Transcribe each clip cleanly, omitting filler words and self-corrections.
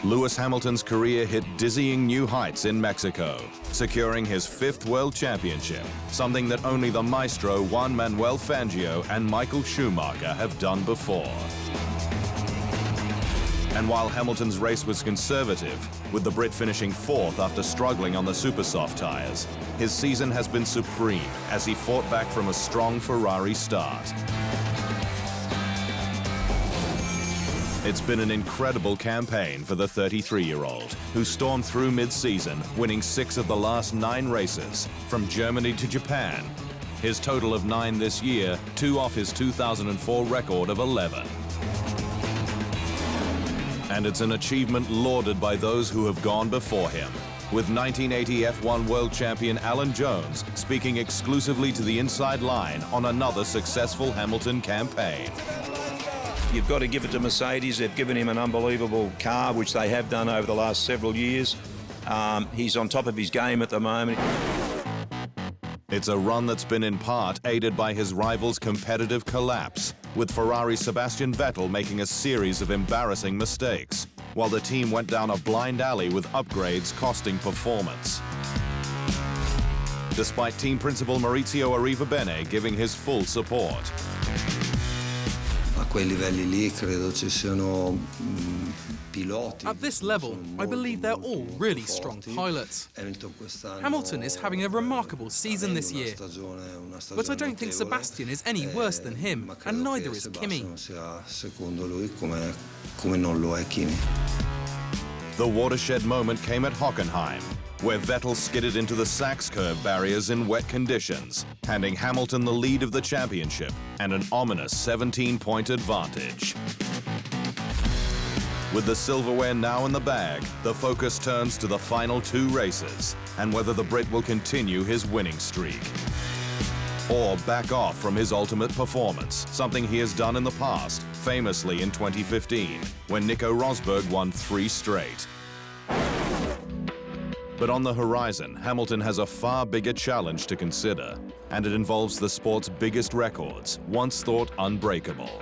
Lewis Hamilton's career hit dizzying new heights in Mexico, securing his 5th World Championship, something that only the Maestro Juan Manuel Fangio and Michael Schumacher have done before. And while Hamilton's race was conservative, with the Brit finishing 4th after struggling on the supersoft tyres, his season has been supreme as he fought back from a strong Ferrari start. It's been an incredible campaign for the 33-year-old, who stormed through mid-season, winning 6 of the last 9 races, from Germany to Japan. His total of 9 this year, 2 off his 2004 record of 11. And it's an achievement lauded by those who have gone before him, with 1980 F1 World Champion Alan Jones speaking exclusively to the inside line on another successful Hamilton campaign. You've got to give it to Mercedes. They've given him an unbelievable car, which they have done over the last several years. He's on top of his game at the moment. It's a run that's been in part aided by his rival's competitive collapse, with Ferrari's Sebastian Vettel making a series of embarrassing mistakes, while the team went down a blind alley with upgrades costing performance. Despite team principal Maurizio Arrivabene giving his full support. At this level, I believe they're all really strong pilots. Hamilton is having a remarkable season this year, but I don't think Sebastian is any worse than him, and neither is Kimi. The watershed moment came at Hockenheim, where Vettel skidded into the Sachs curve barriers in wet conditions, handing Hamilton the lead of the championship and an ominous 17-point advantage. With the silverware now in the bag, the focus turns to the final 2 races and whether the Brit will continue his winning streak or back off from his ultimate performance, something he has done in the past, famously in 2015, when Nico Rosberg won 3 straight. But on the horizon, Hamilton has a far bigger challenge to consider, and it involves the sport's biggest records, once thought unbreakable.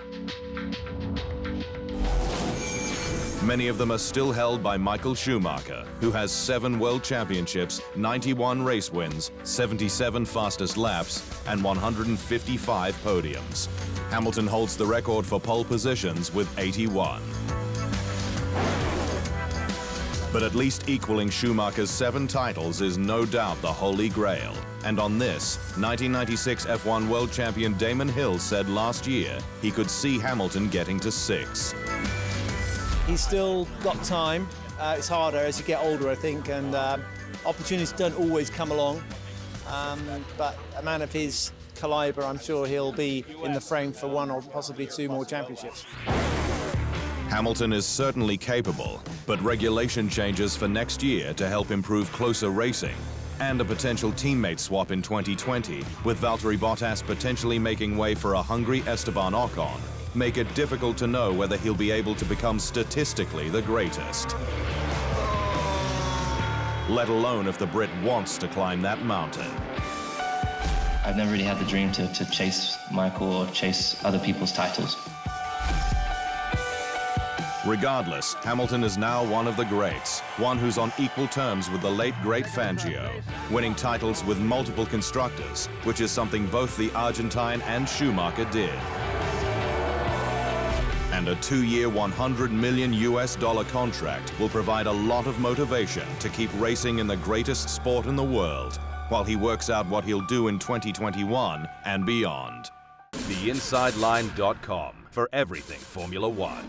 Many of them are still held by Michael Schumacher, who has 7 World Championships, 91 race wins, 77 fastest laps, and 155 podiums. Hamilton holds the record for pole positions with 81. But at least equaling Schumacher's 7 titles is no doubt the holy grail. And on this, 1996 F1 World Champion Damon Hill said last year he could see Hamilton getting to 6. He's still got time. It's harder as you get older, I think, and opportunities don't always come along. But a man of his calibre, I'm sure he'll be in the frame for 1 or possibly 2 more championships. Hamilton is certainly capable, but regulation changes for next year to help improve closer racing, and a potential teammate swap in 2020, with Valtteri Bottas potentially making way for a hungry Esteban Ocon, make it difficult to know whether he'll be able to become statistically the greatest. Let alone if the Brit wants to climb that mountain. I've never really had the dream to chase Michael or chase other people's titles. Regardless, Hamilton is now one of the greats, one who's on equal terms with the late great Fangio, winning titles with multiple constructors, which is something both the Argentine and Schumacher did. And a 2-year, $100 million contract will provide a lot of motivation to keep racing in the greatest sport in the world, while he works out what he'll do in 2021 and beyond. TheInsideLine.com for everything Formula One.